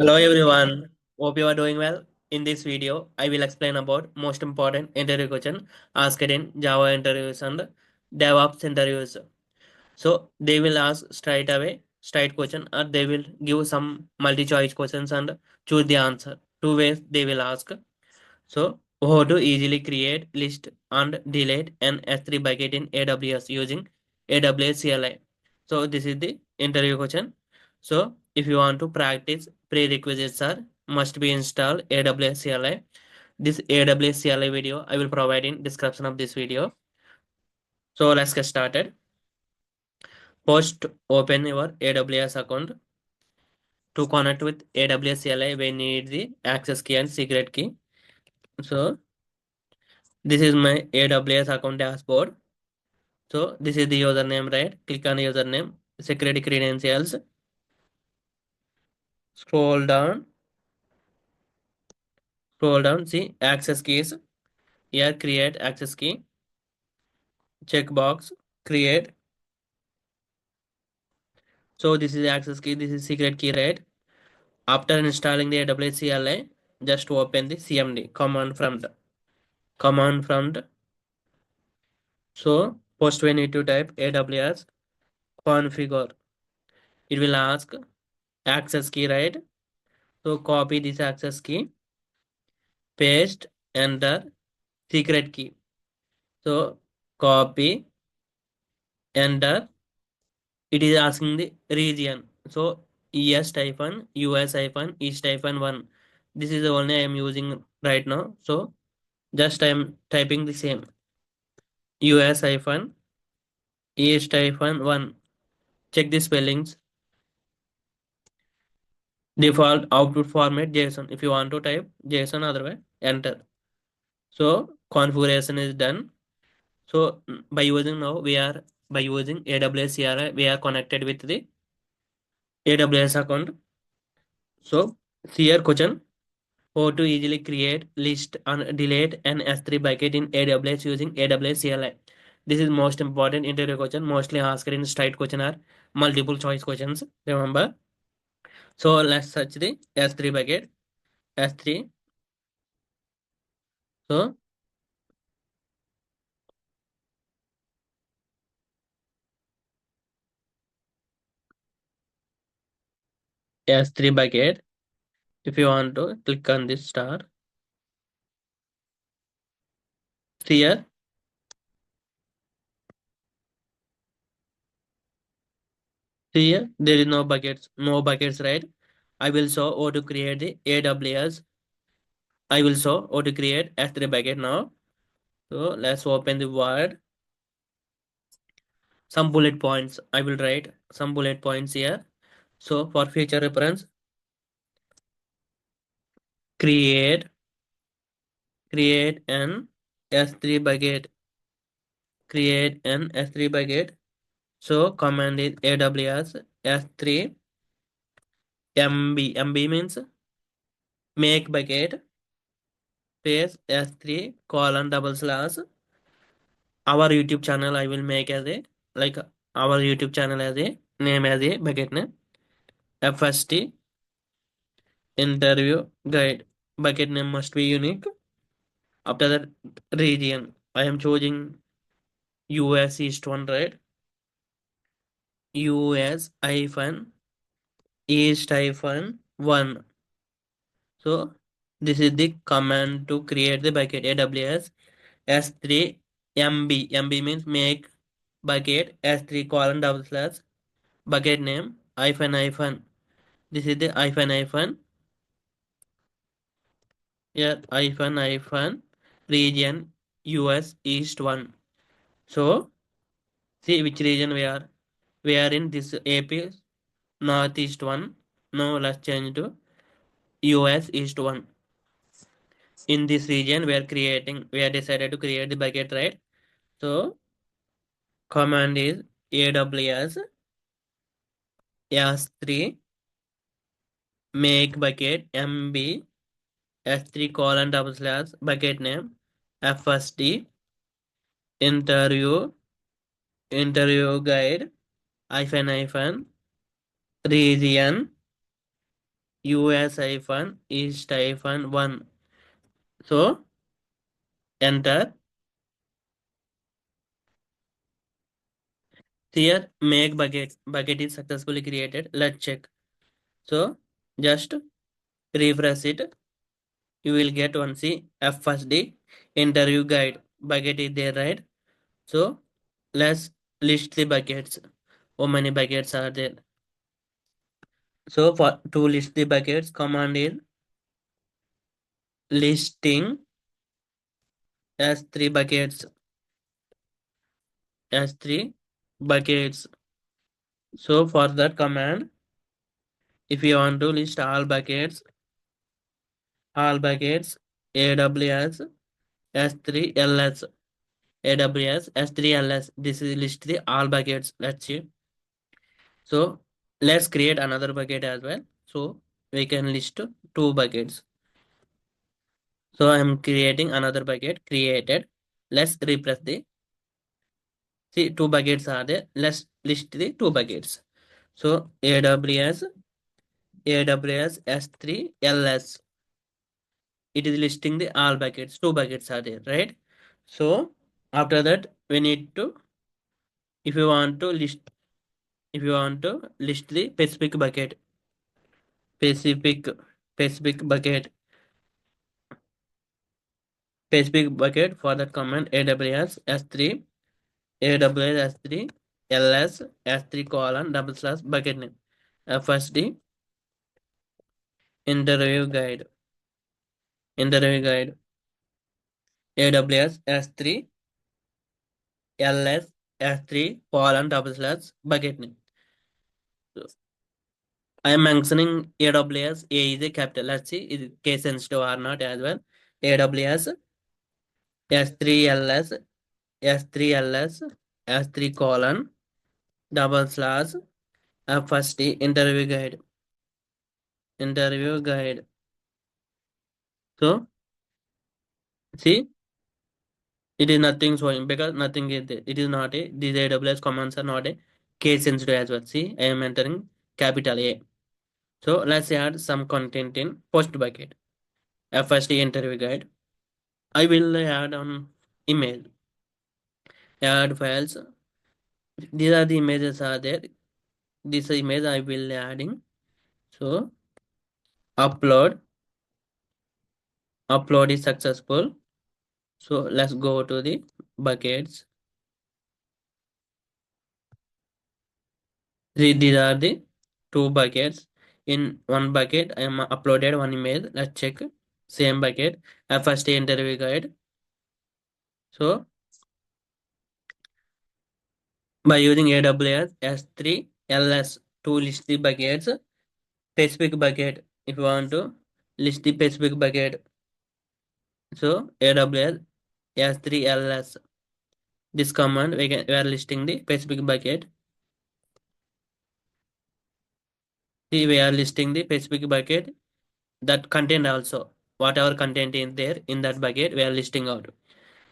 Hello everyone, hope you are doing well. In this video, I will explain about most important interview question asked in Java interviews and DevOps interviews. So they will ask straight away, straight question, or they will give some multi-choice questions and choose the answer. Two ways they will ask. So how to easily create, list, and delete an S3 bucket in AWS using AWS CLI. So this is the interview question. So if you want to practice, prerequisites are must be installed AWS CLI. This AWS CLI video I will provide in description of this video. So let's get started. First, open your AWS account. To connect with AWS CLI, we need the access key and secret key. So this is my AWS account dashboard. So this is the username, right? Click on username, security credentials, scroll down, see access keys. Here create access key, checkbox, create. So this is the access key, this is secret key, right? After installing the AWS CLI, just open the CMD, command prompt. So first we need to type AWS configure. It will ask access key, right? So copy this access key, paste, enter, secret key. So copy, enter. It is asking the region. So ES hyphen US hyphen East hyphen 1. This is the only I am using right now. So just I am typing the same US hyphen East hyphen 1. Check the spellings. Default output format JSON. If you want to type JSON, otherwise enter. So configuration is done. So by using now by using AWS CRI, we are connected with the AWS account. So here question, how to easily create, list, and delete an S3 bucket in AWS using AWS CLI. This is most important interview question, mostly asked in straight question or multiple choice questions. Remember. So let's search the S3 bucket. S3. So S3 bucket. If you want to click on this star here, here there is no buckets, right? I will show how to create the AWS. I will show how to create S3 bucket now. So let's open the Word. Some bullet points. I will write some bullet points here. So for future reference, create an S3 bucket. Create an S3 bucket. So command is AWS S3 MB. MB means make bucket space S3 colon double slash. Our YouTube channel I will make as a like our YouTube channel as a name as a bucket name. FST interview guide. Bucket name must be unique. After that region, I am choosing US East one, right? US hyphen East hyphen one. So this is the command to create the bucket AWS S3 MB. MB means make bucket S3 colon double slash bucket name hyphen hyphen. This is the hyphen hyphen. Yeah, hyphen region US East one. So see which region we are. We are in this AP Northeast one. Now let's change to US East one. In this region, we are decided to create the bucket, right? So command is AWS S3 make bucket MB S3 colon double slash bucket name FSD interview guide hyphen region US hyphen east hyphen 1. So enter. Here make bucket. Bucket is successfully created. Let's check. So just refresh it. You will get one. See F first D interview guide. Bucket is there, right? So let's list the buckets. How many buckets are there? So for to list the buckets, command is listing as three buckets. As three buckets. So for that command, if you want to list all buckets, AWS S3 LS, AWS S3 LS. This is list the all buckets. Let's see. So let's create another bucket as well. So we can list two buckets. So I'm creating another bucket. Created. Let's refresh the. See two buckets are there. Let's list the two buckets. So AWS S3 LS. It is listing the all buckets. Two buckets are there, right? So after that, we need to, if you want to list, if you want to list the specific bucket, specific, specific bucket, specific bucket for that command AWS S3, AWS S3, LS S3 colon double slash bucket name. First the interview guide, interview guide, AWS S3, LS S3 colon double slash bucket name. So I am mentioning AWS. A is a capital. Let's see, is it case sensitive or not as well. AWS S3LS S3LS S3 colon double slash first interview guide. Interview guide. So see, it is nothing showing because nothing is there. It is not a, these AWS commands are not a case sensitive as well. See, I am entering capital A. So let's add some content in post bucket. First interview guide. I will add on email. Add files. These are the images are there. This image I will adding. So upload. Upload is successful. So let's go to the buckets. These are the two buckets. In one bucket, I am uploaded one image. Let's check. Same bucket. First interview guide. So by using AWS S3 LS to list the buckets, specific bucket. If you want to list the specific bucket, so AWS S3 LS. This command we are listing the specific bucket. See, we are listing the specific bucket that content also. Whatever content in there in that bucket, we are listing out.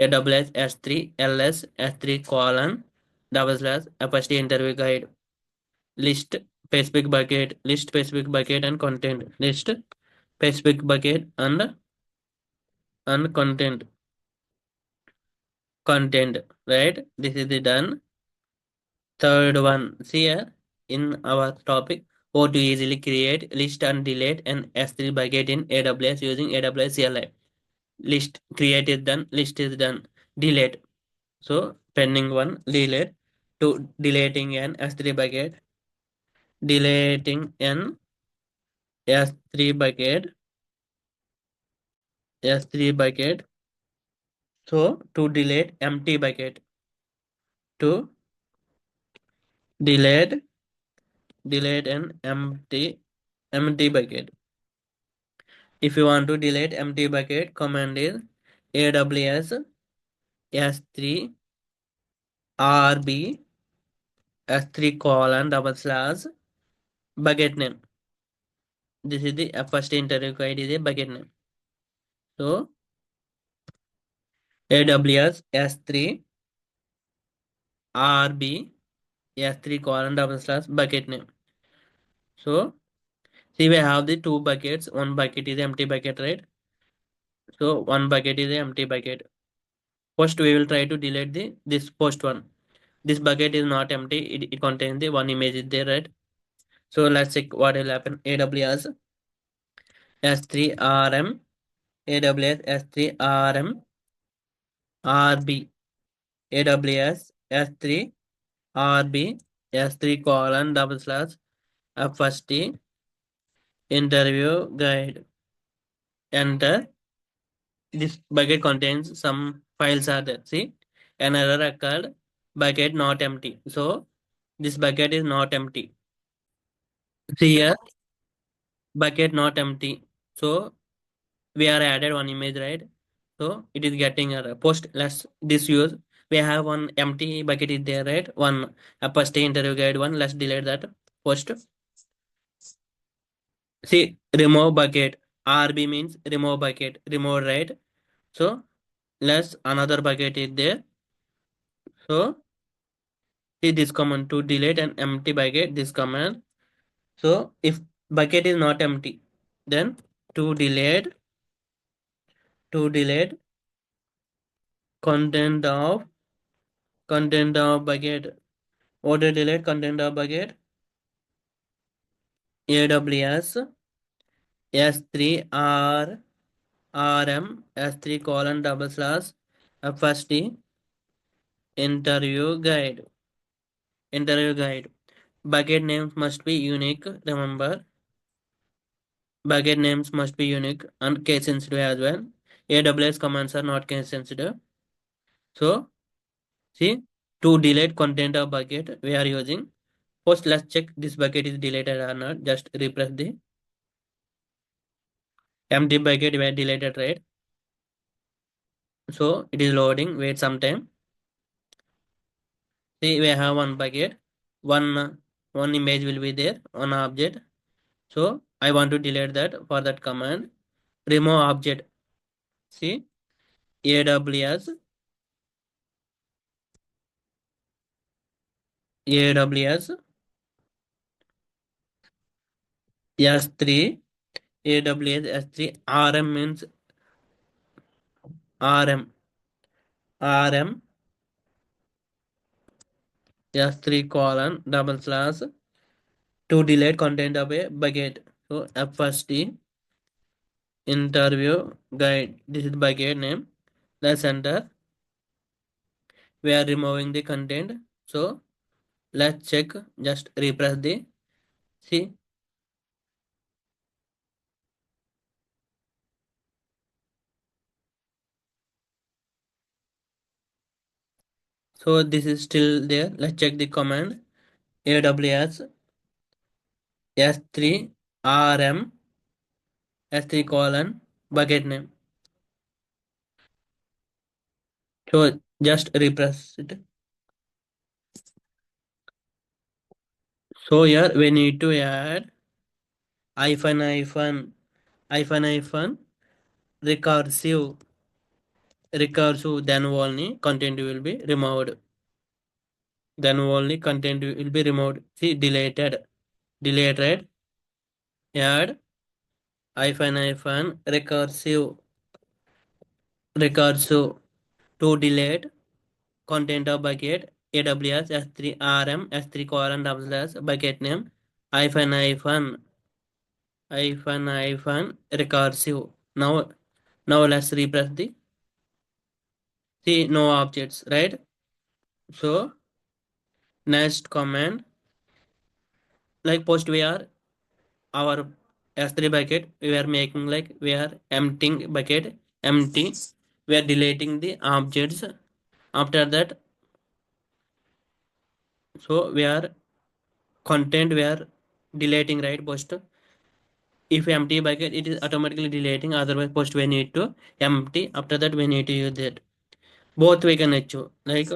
AWS S3 LS S3 colon double slash first interview guide. List specific bucket, list specific bucket and content. List specific bucket and content, right? This is the done. Third one, see here in our topic, how to easily create, list and delete an S3 bucket in AWS using AWS CLI. List create is done, list is done, delete. So pending one, delete to deleting an S3 bucket, deleting an S3 bucket, S3 bucket. So to delete empty bucket, to delete an empty bucket. If you want to delete empty bucket, command is AWS S3 RB S3 colon double slash bucket name. This is the first interview guide is a bucket name. So AWS S3 RB S3 colon double slash bucket name. So See, we have the two buckets. One bucket is empty bucket, right? So one bucket is the empty bucket. First, we will try to delete the this first one. This bucket is not empty. It contains the one image is there, right? So let's check what will happen. AWS S3RM, AWS S3RM, RB, AWS S3, RB, S3 colon double slash FST, interview guide. Enter. This bucket contains some files are there. See, an error occurred. Bucket not empty. So this bucket is not empty. See here, bucket not empty. So we are added one image, right? So it is getting a post. Let's this use. We have one empty bucket is there, right? One a first interview guide one. Let's delete that post. See, remove bucket. RB means remove bucket. Remove, right? So let's another bucket is there. So see this command to delete an empty bucket. This command. So if bucket is not empty, then to delete to delete content of bucket. Auto delete content of bucket. AWS S3 R RM S3 colon double slash FST interview guide. Interview guide. Bucket names must be unique. Remember, bucket names must be unique and case sensitive as well. AWS commands are not case sensitive. So, see, to delete content of bucket, we are using. First, let's check this bucket is deleted or not. Just refresh the empty bucket were deleted, right? So, it is loading. Wait some time. See, we have one bucket. One image will be there, one object. So, I want to delete that. For that command, remove object. See, AWS AWS S3 AWS S3 RM means RM S3 colon double slash to delete content of a bucket. So FST interview guide. This is bucket name. Let's enter. We are removing the content. So let's check. Just refresh the see. So this is still there. Let's check the command. AWS S3 RM S3 colon bucket name. So just refresh it. So here we need to add hyphen recursive then only content will be removed. Then only content will be removed. See deleted add hyphen recursive to delete content of bucket AWS S3 RM S3 colon double slash bucket name hyphen recursive. Now let's refresh the see no objects, right? So next command like post we are our S3 bucket we are making like we are emptying bucket empty. We are deleting the objects. After that, so we are content we are deleting, right? Post if empty bucket it is automatically deleting, otherwise post we need to empty. After that we need to use that. Both we can achieve like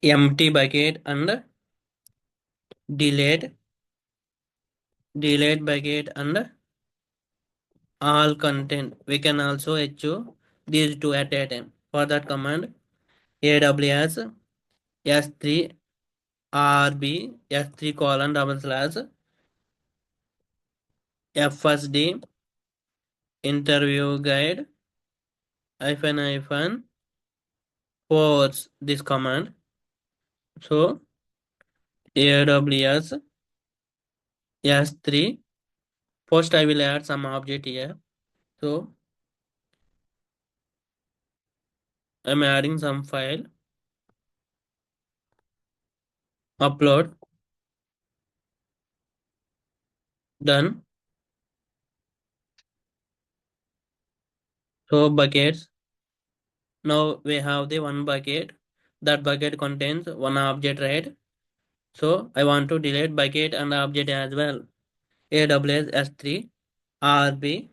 empty bucket and delete bucket and all content. We can also achieve these two at a time. For that command AWS S3 RB S3 colon double slash FSD interview guide hyphen force this command. So AWS S3. First I will add some object here. So I'm adding some file. Upload. Done. So buckets. Now we have the one bucket. That bucket contains one object, right? So I want to delete bucket and object as well. AWS S3 RB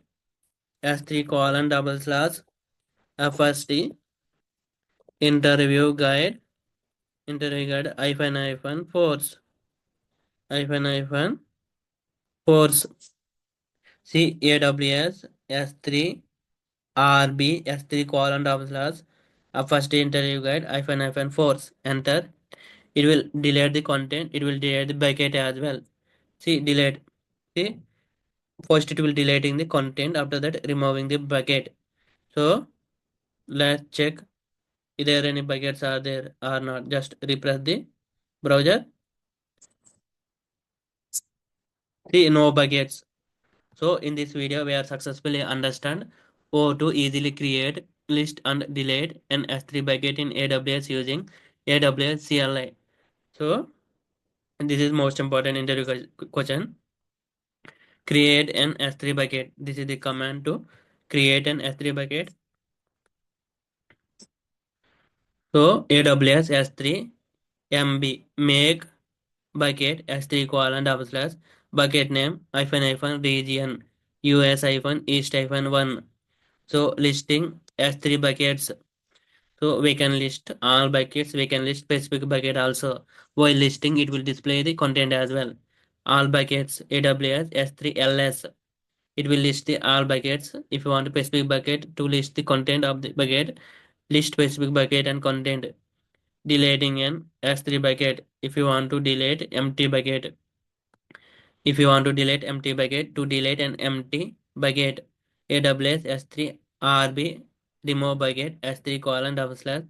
S3 colon double slash FSD interview guide hyphen force C AWS S3 RB S3 colon double slash FSD interview guide hyphen force. Enter. It will delete the content. It will delete the bucket as well. See, delete. See, first it will deleting the content. After that, removing the bucket. So let's check if there any buckets are there or not. Just refresh the browser. See, no buckets. So in this video, we are successfully understand how to easily create, list and delete an S3 bucket in AWS using AWS CLI. So this is most important interview question. Create an S3 bucket. This is the command to create an S3 bucket. So AWS S3 MB make bucket S3 colon double slash bucket name hyphen region US hyphen east hyphen one. So listing S3 buckets. So we can list all buckets. We can list specific bucket also. While listing, it will display the content as well. All buckets AWS S3 LS. It will list the all buckets. If you want a specific bucket to list the content of the bucket, list specific bucket and content. Deleting an S3 bucket. If you want to delete empty bucket. If you want to delete empty bucket, to delete an empty bucket, AWS S3 RB remove bucket S3 colon double slash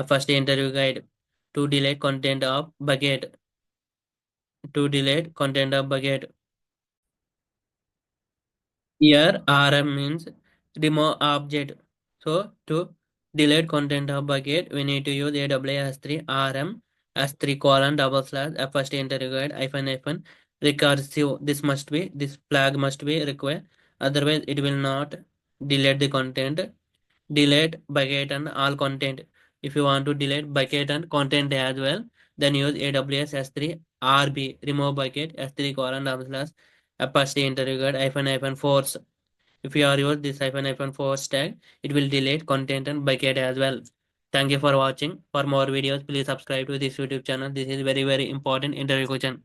first interview guide to delete content of bucket. To delete content of bucket. Here RM means remove object. So to delete content of bucket, we need to use AWS S3 RM S3 colon double slash first interview guide hyphen recursive. This flag must be required. Otherwise, it will not delete the content. Delete bucket and all content. If you want to delete bucket and content as well, then use AWS S3 RB remove bucket S3 colon double slash first interview guide hyphen force. If you are use this hyphen force tag, it will delete content and bucket as well. Thank you for watching. For more videos, please subscribe to this YouTube channel. This is very important interview question.